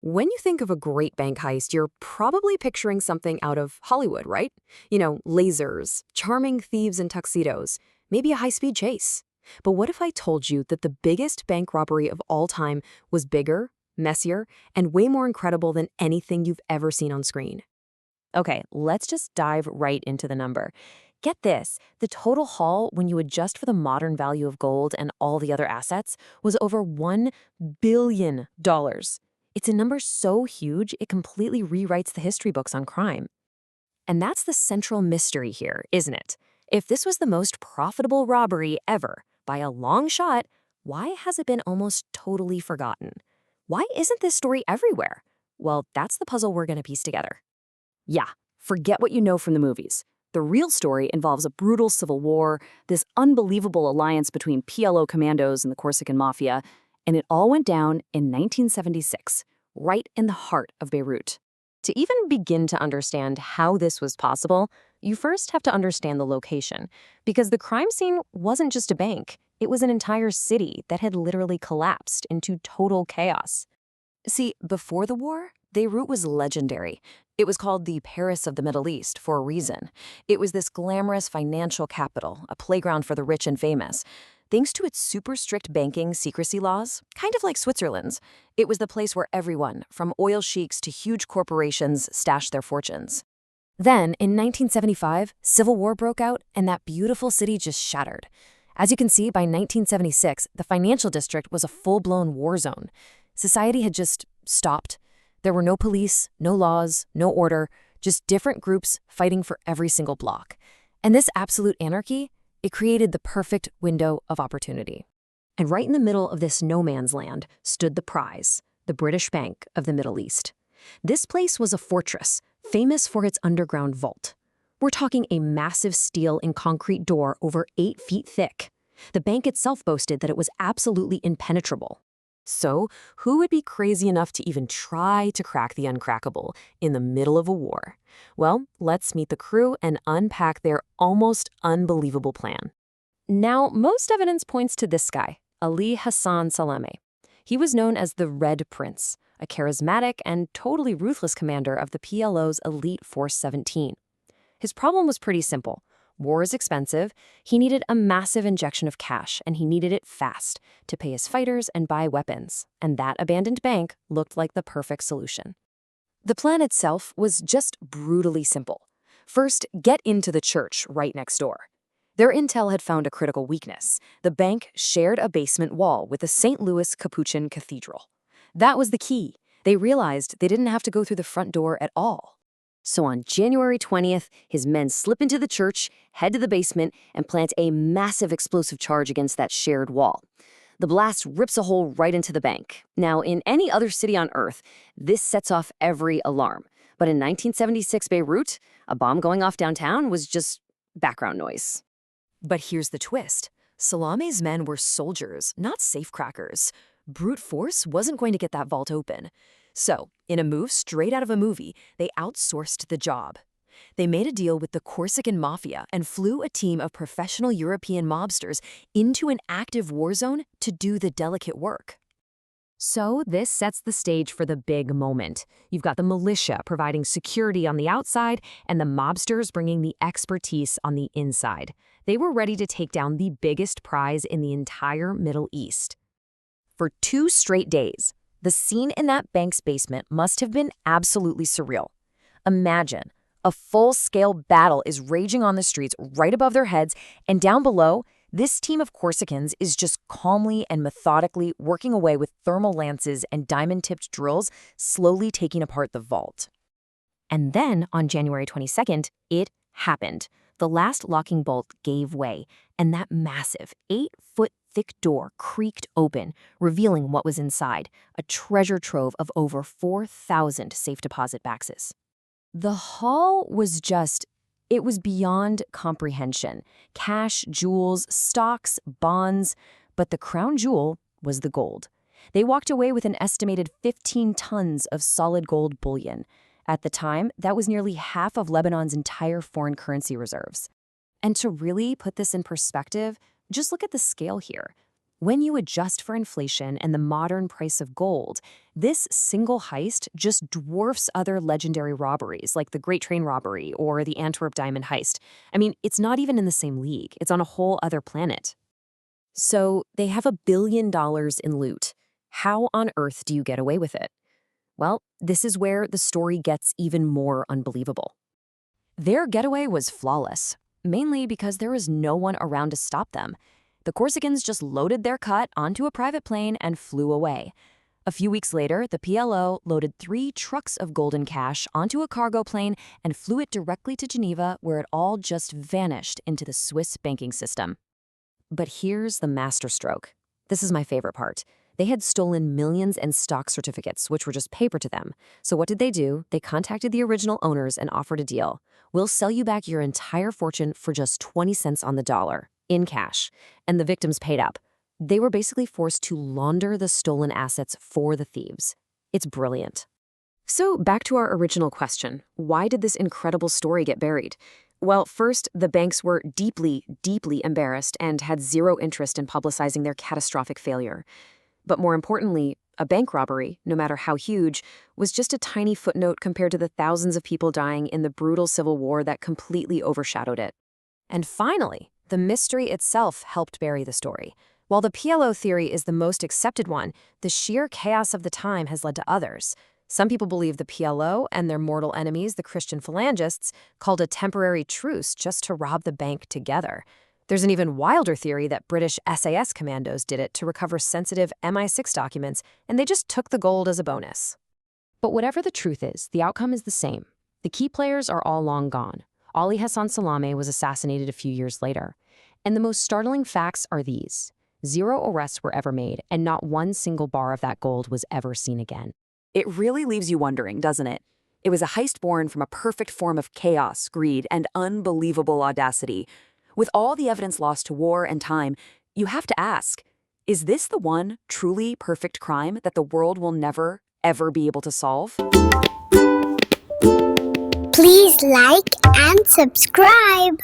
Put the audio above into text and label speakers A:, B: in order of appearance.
A: When you think of a great bank heist, you're probably picturing something out of Hollywood, right? Lasers, charming thieves in tuxedos, maybe a high-speed chase. But what if I told you that the biggest bank robbery of all time was bigger, messier, and way more incredible than anything you've ever seen on screen?
B: Okay, let's just dive right into the number. Get this, the total haul, when you adjust for the modern value of gold and all the other assets, was over $1 billion. It's a number so huge, it completely rewrites the history books on crime. And that's the central mystery here, isn't it? If this was the most profitable robbery ever, by a long shot, why has it been almost totally forgotten? Why isn't this story everywhere? Well, that's the puzzle we're going to piece together.
C: Yeah, forget what you know from the movies. The real story involves a brutal civil war, this unbelievable alliance between PLO commandos and the Corsican mafia, and it all went down in 1976, right in the heart of Beirut.
B: To even begin to understand how this was possible, you first have to understand the location, because the crime scene wasn't just a bank, it was an entire city that had literally collapsed into total chaos. See, before the war, Beirut was legendary. It was called the Paris of the Middle East for a reason. It was this glamorous financial capital, a playground for the rich and famous. Thanks to its super strict banking secrecy laws, kind of like Switzerland's, it was the place where everyone, from oil sheiks to huge corporations, stashed their fortunes. Then, in 1975, civil war broke out, and that beautiful city just shattered. As you can see, by 1976, the financial district was a full-blown war zone. Society had just stopped. There were no police, no laws, no order, just different groups fighting for every single block. And this absolute anarchy, it created the perfect window of opportunity. And right in the middle of this no man's land stood the prize, the British Bank of the Middle East. This place was a fortress, famous for its underground vault. We're talking a massive steel and concrete door over 8 feet thick. The bank itself boasted that it was absolutely impenetrable. So, who would be crazy enough to even try to crack the uncrackable in the middle of a war? Well, let's meet the crew and unpack their almost unbelievable plan. Now, most evidence points to this guy, Ali Hassan Salameh. He was known as the Red Prince, a charismatic and totally ruthless commander of the PLO's elite Force 17. His problem was pretty simple. War is expensive, he needed a massive injection of cash, and he needed it fast to pay his fighters and buy weapons, and that abandoned bank looked like the perfect solution. The plan itself was just brutally simple. First, get into the church right next door. Their intel had found a critical weakness. The bank shared a basement wall with the St. Louis Capuchin Cathedral. That was the key. They realized they didn't have to go through the front door at all. So on January 20th, his men slip into the church, head to the basement, and plant a massive explosive charge against that shared wall. The blast rips a hole right into the bank. Now, in any other city on Earth, this sets off every alarm. But in 1976 Beirut, a bomb going off downtown was just background noise. But here's the twist. Salameh's men were soldiers, not safecrackers. Brute force wasn't going to get that vault open. So, in a move straight out of a movie, they outsourced the job. They made a deal with the Corsican mafia and flew a team of professional European mobsters into an active war zone to do the delicate work. So, this sets the stage for the big moment. You've got the militia providing security on the outside and the mobsters bringing the expertise on the inside. They were ready to take down the biggest prize in the entire Middle East. For 2 straight days, the scene in that bank's basement must have been absolutely surreal. Imagine, a full-scale battle is raging on the streets right above their heads, and down below, this team of Corsicans is just calmly and methodically working away with thermal lances and diamond-tipped drills, slowly taking apart the vault. And then, on January 22nd, it happened. The last locking bolt gave way, and that massive 8-foot thick door creaked open, revealing what was inside, a treasure trove of over 4,000 safe deposit boxes. The haul was it was beyond comprehension. Cash, jewels, stocks, bonds, but the crown jewel was the gold. They walked away with an estimated 15 tons of solid gold bullion. At the time, that was nearly half of Lebanon's entire foreign currency reserves. And to really put this in perspective, just look at the scale here. When you adjust for inflation and the modern price of gold, this single heist just dwarfs other legendary robberies like the Great Train Robbery or the Antwerp Diamond Heist. I mean, it's not even in the same league. It's on a whole other planet. So they have $1 billion in loot. How on earth do you get away with it? Well, this is where the story gets even more unbelievable. Their getaway was flawless, mainly because there was no one around to stop them. The Corsicans just loaded their cut onto a private plane and flew away. A few weeks later, the PLO loaded 3 trucks of golden cash onto a cargo plane and flew it directly to Geneva, where it all just vanished into the Swiss banking system. But here's the masterstroke. This is my favorite part. They had stolen millions in stock certificates, which were just paper to them. So what did they do? They contacted the original owners and offered a deal. We'll sell you back your entire fortune for just 20 cents on the dollar, in cash. And the victims paid up. They were basically forced to launder the stolen assets for the thieves. It's brilliant. So back to our original question. Why did this incredible story get buried? Well, first, the banks were deeply, deeply embarrassed and had zero interest in publicizing their catastrophic failure. But more importantly, a bank robbery, no matter how huge, was just a tiny footnote compared to the thousands of people dying in the brutal civil war that completely overshadowed it. And finally, the mystery itself helped bury the story. While the PLO theory is the most accepted one, the sheer chaos of the time has led to others. Some people believe the PLO and their mortal enemies, the Christian phalangists, called a temporary truce just to rob the bank together. There's an even wilder theory that British SAS commandos did it to recover sensitive MI6 documents, and they just took the gold as a bonus. But whatever the truth is, the outcome is the same. The key players are all long gone. Ali Hassan Salameh was assassinated a few years later. And the most startling facts are these. 0 arrests were ever made, and not one single bar of that gold was ever seen again.
C: It really leaves you wondering, doesn't it? It was a heist born from a perfect form of chaos, greed, and unbelievable audacity. With all the evidence lost to war and time, you have to ask, is this the one truly perfect crime that the world will never, ever be able to solve?
D: Please like and subscribe.